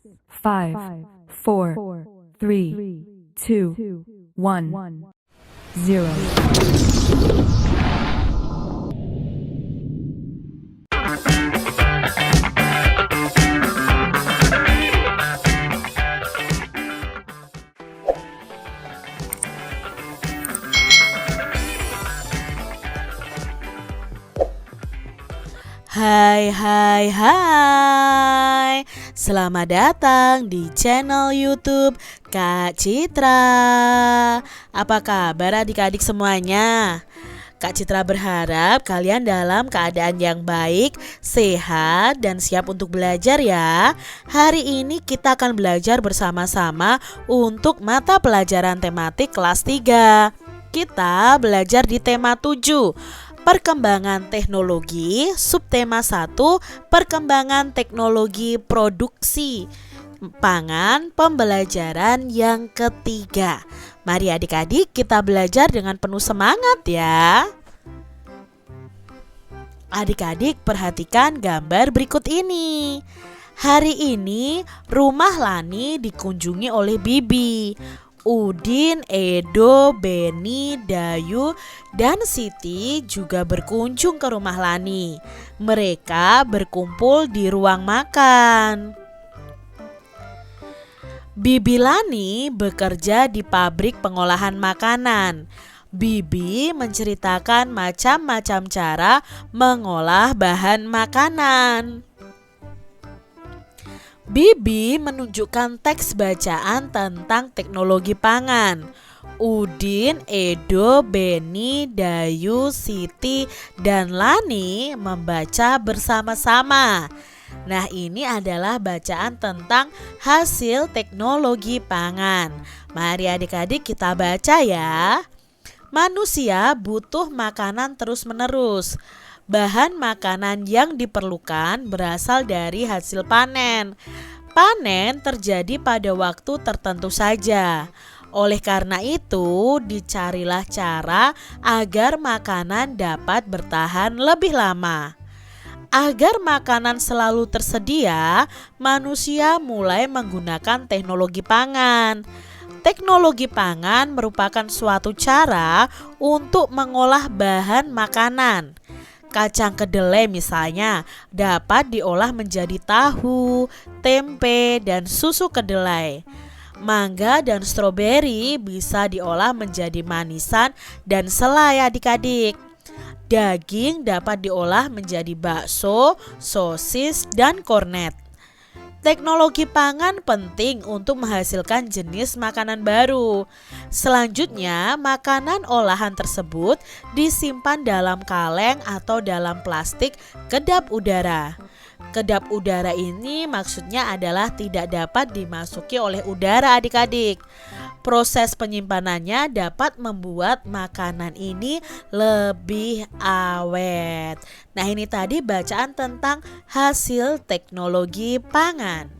5, 4, 3, 2, 1, 0. Hai hai hai, selamat datang di channel YouTube Kak Citra. Apa kabar adik-adik semuanya? Kak Citra berharap kalian dalam keadaan yang baik, sehat, dan siap untuk belajar ya. Hari ini kita akan belajar bersama-sama untuk mata pelajaran tematik kelas 3. Kita belajar di tema 7, Perkembangan Teknologi, subtema 1, Perkembangan Teknologi Produksi Pangan, pembelajaran yang ketiga. Mari adik-adik kita belajar dengan penuh semangat ya. Adik-adik perhatikan gambar berikut ini. Hari ini rumah Lani dikunjungi oleh Bibi, Udin, Edo, Beni, Dayu, dan Siti juga berkunjung ke rumah Lani. Mereka berkumpul di ruang makan. Bibi Lani bekerja di pabrik pengolahan makanan. Bibi menceritakan macam-macam cara mengolah bahan makanan. Bibi menunjukkan teks bacaan tentang teknologi pangan. Udin, Edo, Beni, Dayu, Siti, dan Lani membaca bersama-sama. Nah, ini adalah bacaan tentang hasil teknologi pangan. Mari adik-adik kita baca ya. Manusia butuh makanan terus-menerus. Bahan makanan yang diperlukan berasal dari hasil panen. Panen terjadi pada waktu tertentu saja. Oleh karena itu, dicarilah cara agar makanan dapat bertahan lebih lama. Agar makanan selalu tersedia, manusia mulai menggunakan teknologi pangan. Teknologi pangan merupakan suatu cara untuk mengolah bahan makanan. Kacang kedelai misalnya dapat diolah menjadi tahu, tempe, dan susu kedelai. Mangga dan stroberi bisa diolah menjadi manisan dan selai adik-adik. Daging dapat diolah menjadi bakso, sosis, dan kornet. Teknologi pangan penting untuk menghasilkan jenis makanan baru. Selanjutnya, makanan olahan tersebut disimpan dalam kaleng atau dalam plastik kedap udara. Kedap udara ini maksudnya adalah tidak dapat dimasuki oleh udara adik-adik. Proses penyimpanannya dapat membuat makanan ini lebih awet. Nah, ini tadi bacaan tentang hasil teknologi pangan.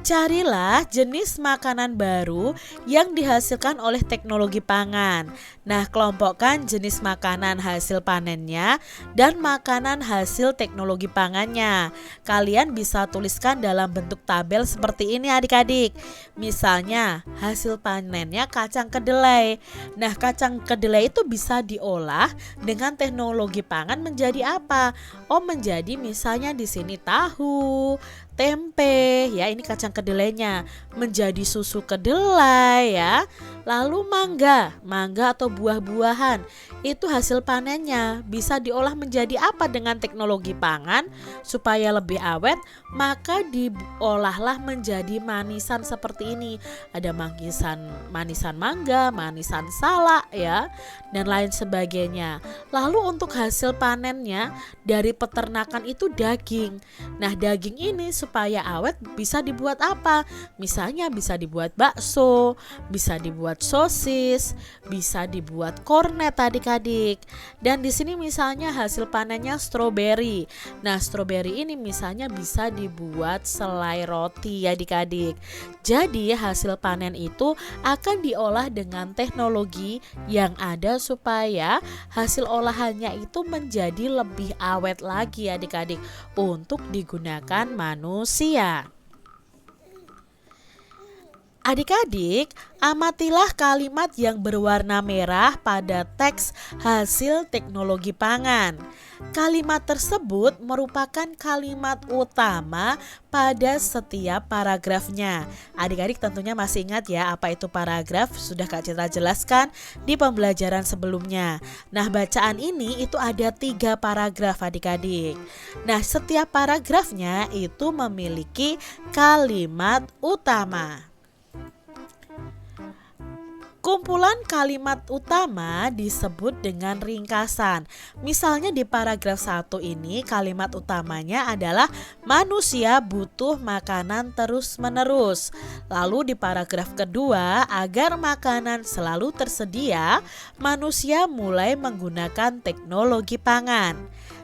Carilah jenis makanan baru yang dihasilkan oleh teknologi pangan. Nah, kelompokkan jenis makanan hasil panennya dan makanan hasil teknologi pangannya. Kalian bisa tuliskan dalam bentuk tabel seperti ini adik-adik. Misalnya, hasil panennya kacang kedelai. Nah, kacang kedelai itu bisa diolah dengan teknologi pangan menjadi apa? Oh, menjadi misalnya di sini tahu, tempe, ya ini kacang kedelainya, menjadi susu kedelai ya. Lalu mangga atau buah-buahan itu hasil panennya bisa diolah menjadi apa dengan teknologi pangan supaya lebih awet, maka diolahlah menjadi manisan seperti ini. Ada manisan mangga, manisan salak ya, dan lain sebagainya. Lalu untuk hasil panennya dari peternakan itu daging. Nah, daging ini supaya awet bisa dibuat apa? Misalnya bisa dibuat bakso, bisa dibuat sosis, bisa dibuat kornet adik-adik. Dan di sini misalnya hasil panennya stroberi. Nah, stroberi ini misalnya bisa dibuat selai roti adik-adik. Jadi hasil panen itu akan diolah dengan teknologi yang ada supaya hasil olahannya itu menjadi lebih awet lagi adik-adik untuk digunakan manusia. Adik-adik, amatilah kalimat yang berwarna merah pada teks hasil teknologi pangan. Kalimat tersebut merupakan kalimat utama pada setiap paragrafnya. Adik-adik tentunya masih ingat ya apa itu paragraf, sudah Kak Citra jelaskan di pembelajaran sebelumnya. Nah, bacaan ini itu ada 3 paragraf adik-adik. Nah, setiap paragrafnya itu memiliki kalimat utama. Kumpulan kalimat utama disebut dengan ringkasan. Misalnya di paragraf 1 ini kalimat utamanya adalah manusia butuh makanan terus-menerus. Lalu di paragraf kedua, agar makanan selalu tersedia, manusia mulai menggunakan teknologi pangan.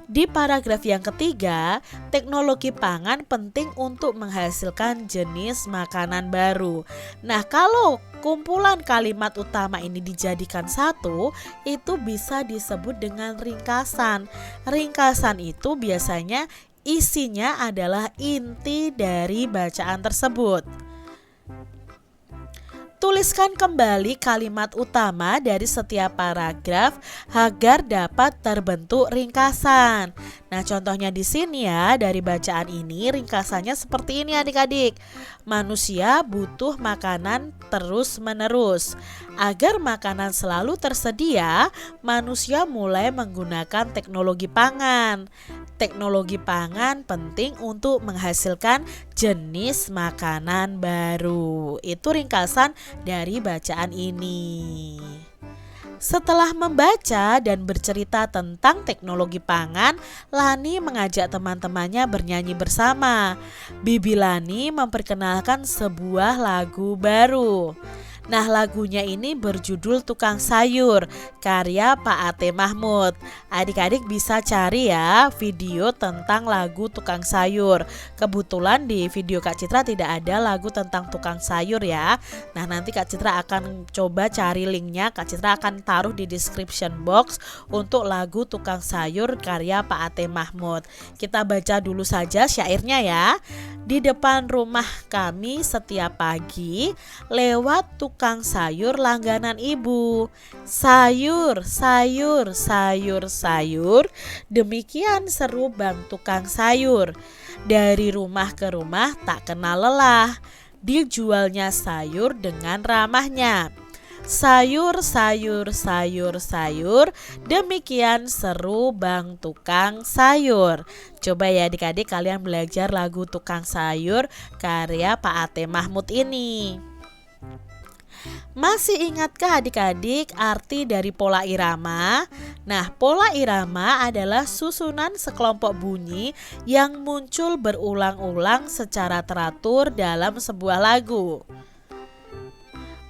Di paragraf yang ketiga, teknologi pangan penting untuk menghasilkan jenis makanan baru. Nah, kalau kumpulan kalimat utama ini dijadikan satu, itu bisa disebut dengan ringkasan. Ringkasan itu biasanya isinya adalah inti dari bacaan tersebut. Tuliskan kembali kalimat utama dari setiap paragraf agar dapat terbentuk ringkasan. Nah, contohnya di sini ya, dari bacaan ini ringkasannya seperti ini adik-adik. Manusia butuh makanan terus-menerus. Agar makanan selalu tersedia, manusia mulai menggunakan teknologi pangan. Teknologi pangan penting untuk menghasilkan jenis makanan baru. Itu ringkasan dari bacaan ini. Setelah membaca dan bercerita tentang teknologi pangan, Lani mengajak teman-temannya bernyanyi bersama. Bibi Lani memperkenalkan sebuah lagu baru. Nah, lagunya ini berjudul Tukang Sayur, karya Pak Ate Mahmud. Adik-adik bisa cari ya video tentang lagu Tukang Sayur. Kebetulan di video Kak Citra tidak ada lagu tentang tukang sayur ya. Nah, nanti Kak Citra akan coba cari linknya. Kak Citra akan taruh di description box untuk lagu Tukang Sayur karya Pak Ate Mahmud. Kita baca dulu saja syairnya ya. Di depan rumah kami setiap pagi lewat tukang sayur langganan ibu. Sayur, sayur, sayur, sayur. Demikian seru bang tukang sayur. Dari rumah ke rumah tak kenal lelah. Dijualnya sayur dengan ramahnya. Sayur, sayur, sayur, sayur. Demikian seru bang tukang sayur. Coba ya adik-adik kalian belajar lagu Tukang Sayur karya Pak Ate Mahmud ini. Masih ingatkah adik-adik arti dari pola irama? Nah, pola irama adalah susunan sekelompok bunyi yang muncul berulang-ulang secara teratur dalam sebuah lagu.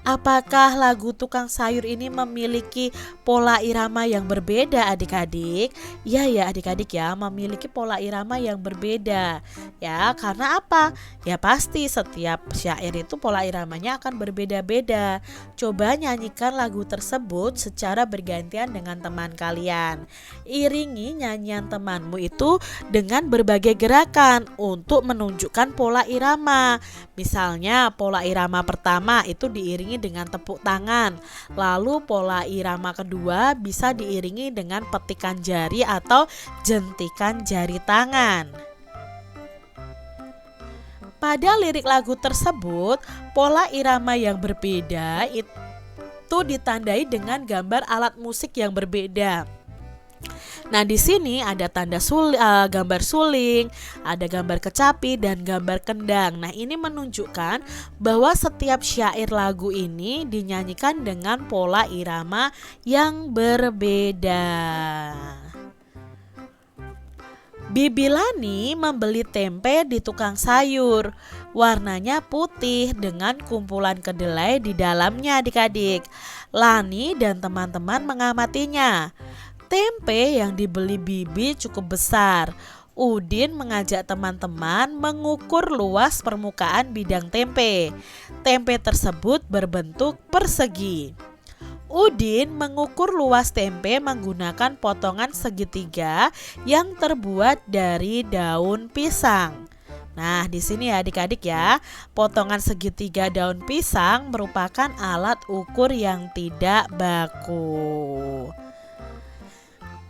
Apakah lagu Tukang Sayur ini memiliki pola irama yang berbeda adik-adik? Ya adik-adik ya, memiliki pola irama yang berbeda. Ya, karena apa? Ya pasti setiap syair itu pola iramanya akan berbeda-beda. Coba nyanyikan lagu tersebut secara bergantian dengan teman kalian. Iringi nyanyian temanmu itu dengan berbagai gerakan untuk menunjukkan pola irama. Misalnya pola irama pertama itu diiringi dengan tepuk tangan. Lalu pola irama kedua bisa diiringi dengan petikan jari atau jentikan jari tangan. Pada lirik lagu tersebut, pola irama yang berbeda itu ditandai dengan gambar alat musik yang berbeda. Nah, di sini ada gambar suling, ada gambar kecapi dan gambar kendang. Nah, ini menunjukkan bahwa setiap syair lagu ini dinyanyikan dengan pola irama yang berbeda. Bibi Lani membeli tempe di tukang sayur. Warnanya putih dengan kumpulan kedelai di dalamnya adik-adik. Lani dan teman-teman mengamatinya. Tempe yang dibeli Bibi cukup besar. Udin mengajak teman-teman mengukur luas permukaan bidang tempe. Tempe tersebut berbentuk persegi. Udin mengukur luas tempe menggunakan potongan segitiga yang terbuat dari daun pisang. Nah, di sini ya adik-adik ya, potongan segitiga daun pisang merupakan alat ukur yang tidak baku.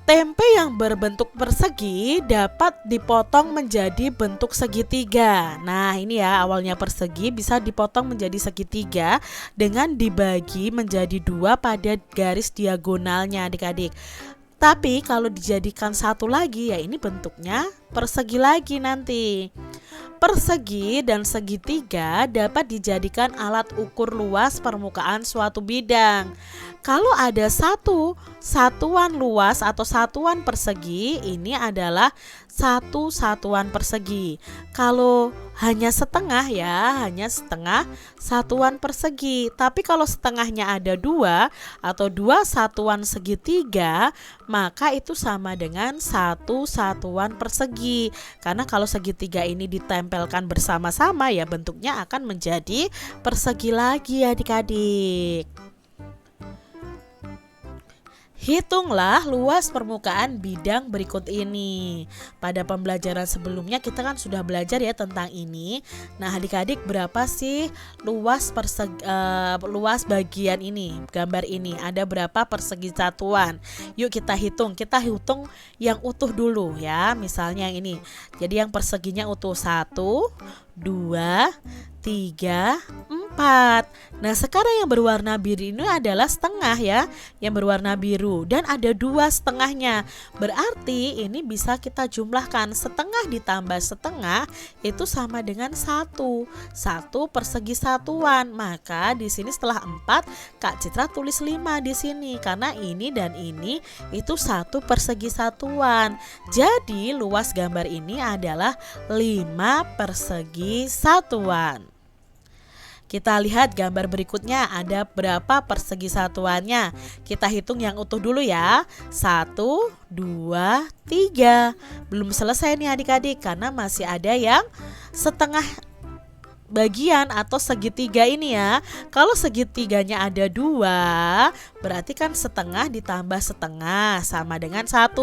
Tempe yang berbentuk persegi dapat dipotong menjadi bentuk segitiga. Nah, ini ya, awalnya persegi bisa dipotong menjadi segitiga dengan dibagi menjadi dua pada garis diagonalnya adik-adik. Tapi kalau dijadikan satu lagi ya ini bentuknya persegi lagi nanti. Persegi dan segitiga dapat dijadikan alat ukur luas permukaan suatu bidang. Kalau ada satu satuan luas atau satuan persegi, ini adalah satu satuan persegi. Kalau hanya setengah ya, hanya setengah satuan persegi. Tapi kalau setengahnya ada dua atau dua satuan segitiga, maka itu sama dengan satu satuan persegi. Karena kalau segitiga ini ditempelkan bersama-sama ya bentuknya akan menjadi persegi lagi adik-adik. Hitunglah luas permukaan bidang berikut ini. Pada pembelajaran sebelumnya kita kan sudah belajar ya tentang ini. Nah adik-adik, berapa sih luas bagian ini, gambar ini? Ada berapa persegi satuan? Yuk kita hitung. Kita hitung yang utuh dulu ya. Misalnya yang ini. Jadi yang perseginya utuh 1, 2, 3, 4. Nah sekarang yang berwarna biru ini adalah setengah ya, yang berwarna biru, dan ada dua setengahnya. Berarti ini bisa kita jumlahkan, setengah ditambah setengah itu sama dengan 1 persegi satuan. Maka di sini setelah 4 Kak Citra tulis 5 di sini karena ini dan ini itu 1 persegi satuan. Jadi luas gambar ini adalah 5 persegi satuan. Kita lihat gambar berikutnya, ada berapa persegi satuannya. Kita hitung yang utuh dulu ya. 1, 2, 3. Belum selesai nih adik-adik karena masih ada yang setengah bagian atau segitiga ini ya. Kalau segitiganya ada 2, berarti kan setengah ditambah setengah sama dengan 1.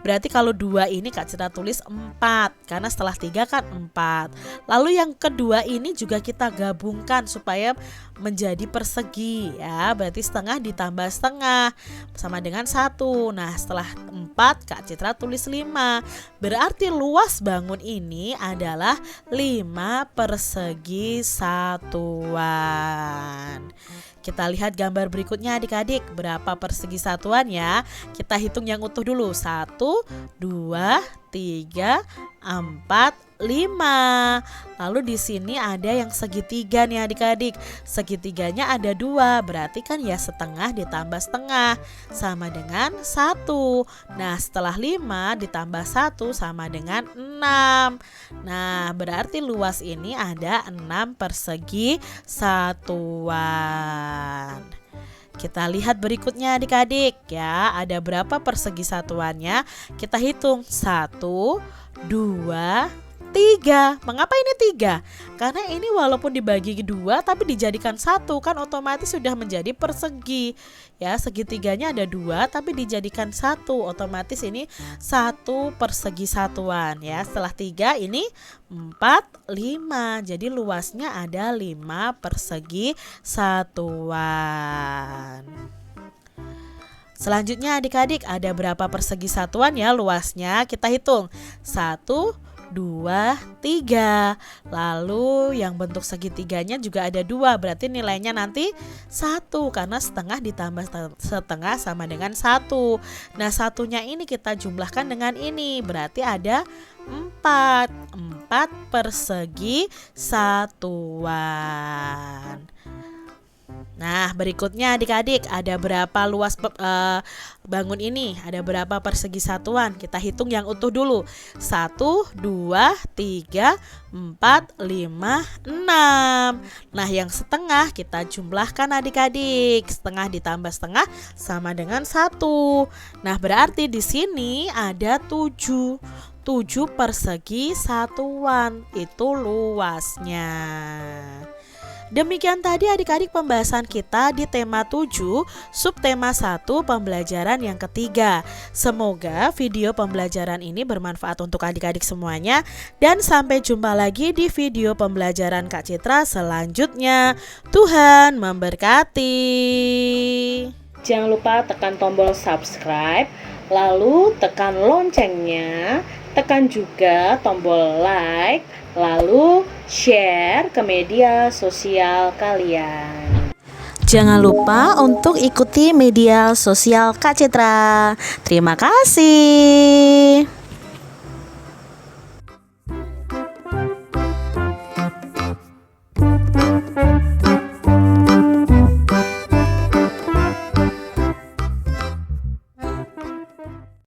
Berarti kalau 2 ini Kak Citra tulis 4 karena setelah 3 kan 4. Lalu yang kedua ini juga kita gabungkan supaya menjadi persegi ya. Berarti setengah ditambah setengah sama dengan 1. Nah setelah 4 Kak Citra tulis 5. Berarti luas bangun ini adalah 5 persegi satuan. Kita lihat gambar berikutnya adik-adik, berapa persegi satuan ya. Kita hitung yang utuh dulu. 1, 2, 3, 4, 5. Lalu di sini ada yang segitiga nih adik-adik. Segitiganya ada 2, berarti kan ya setengah ditambah setengah sama dengan 1. Nah setelah 5 ditambah 1 sama dengan 6. Nah berarti luas ini ada 6 persegi satuan. Kita lihat berikutnya adik-adik ya, ada berapa persegi satuannya? Kita hitung 1, 2, 3. Mengapa ini 3? Karena ini walaupun dibagi 2 tapi dijadikan 1 kan otomatis sudah menjadi persegi. Ya, segitiganya ada 2 tapi dijadikan 1, otomatis ini 1 persegi satuan ya. Setelah 3 ini 4, 5. Jadi luasnya ada 5 persegi satuan. Selanjutnya adik-adik, ada berapa persegi satuan ya luasnya? Kita hitung. 1, 2, 3. Lalu yang bentuk segitiganya juga ada 2, berarti nilainya nanti 1 karena setengah ditambah setengah sama dengan 1. Nah satunya ini kita jumlahkan dengan ini, berarti ada 4 persegi satuan. Nah, berikutnya adik-adik, ada berapa luas bangun ini? Ada berapa persegi satuan? Kita hitung yang utuh dulu. 1, 2, 3, 4, 5, 6. Nah, yang setengah kita jumlahkan adik-adik. Setengah ditambah setengah sama dengan 1. Nah, berarti di sini ada 7. 7 persegi satuan. Itu luasnya. Demikian tadi adik-adik pembahasan kita di tema 7, subtema 1 pembelajaran yang ketiga. Semoga video pembelajaran ini bermanfaat untuk adik-adik semuanya. Dan sampai jumpa lagi di video pembelajaran Kak Citra selanjutnya. Tuhan memberkati. Jangan lupa tekan tombol subscribe, lalu tekan loncengnya, tekan juga tombol like, lalu share ke media sosial kalian. Jangan lupa untuk ikuti media sosial Kak Citra. Terima kasih.